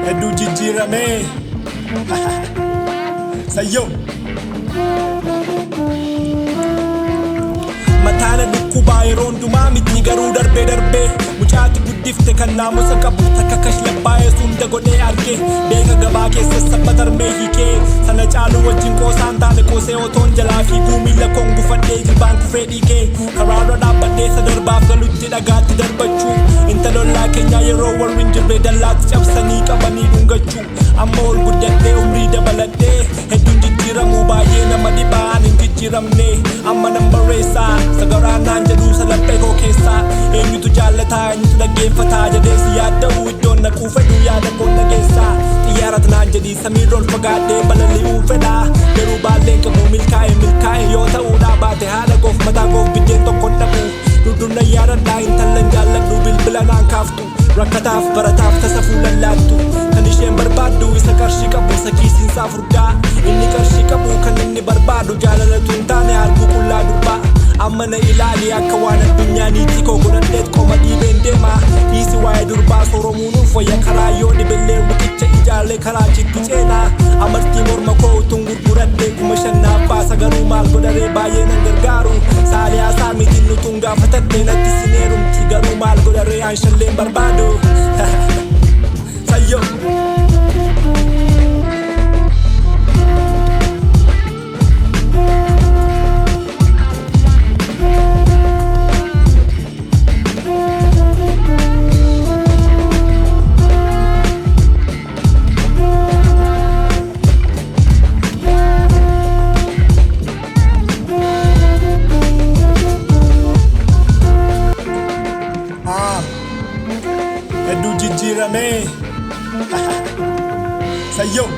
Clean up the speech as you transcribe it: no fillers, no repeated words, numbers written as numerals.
Hedduu jijjiirame Sayyoo Mataana dhukkubaa yeroo hundumaa miti garuu darbee Mucaati guddifte kan naamusa qabu takka kashlabbaa hunda godhee arge Beeka gabaa keessa sabba darmee hiikee Sana caalu wajjin qoosaan taane qoosee otoon jalaa fiiguu miila koon gufadhee jilbaan kufee dhiigee Karaarra dhaabbadhee sadarbaaf galutti dhagaatti darbachuu Intalollaa keenya yeroo warri hin jirre dallaatti cabsanii qabanii dhungachuu Amma ol guddadhee umrii dabaladhee Hedduun jijjiiramuu baay'ee nama dhibaan hin jijjiiramne Amma nan barreessaa sagaraan naan jedhuu salaphee koo keessaa Eenyutu jaallataa eenyutu dhaggeeffataa jedhee si yaadda'uu iddoon naquu fedhuu yaada koon dhageessaa Xiyyaarata naan jedhii samiirra ol fagaadhee balali'uun fedhaa Garuu baalleen qabu milkaa'e yoo ta'uudhaa baate haadha koof mataa koof biddeen tokkon dhabu Dudumna yaadadhaa intallan jaalladhu bilbila naan kaaftu Rakkataaf barataaf tasa fuulan laattu Kan isheen barbaaddu isa qarshii qabu isa kiisiinsaa furdaa Inni qarshii qabu kan inni barbaadu jaalalatu hin taane arguu qullaa durbaa Amma na ilaali akka waan addunyaa niitii koo godhadheet qoma dhiibeen deema Dhiisi waa'ee durbaa sooromuunuuf wayya karaa yoo dhibellee mukicha ijaallee karaa chitti ceenaa Amartii morma koo utuun gurguradhee 5,000 baasa garuu maal godharee baay'ee nan gargaaru Saaliyaa isaa mitiin nutuun gaafatadhee natti sineerumti garuu maal godharee aanshalleen barbaadu Sayyoo Hedduu jijjiirame Sayyoo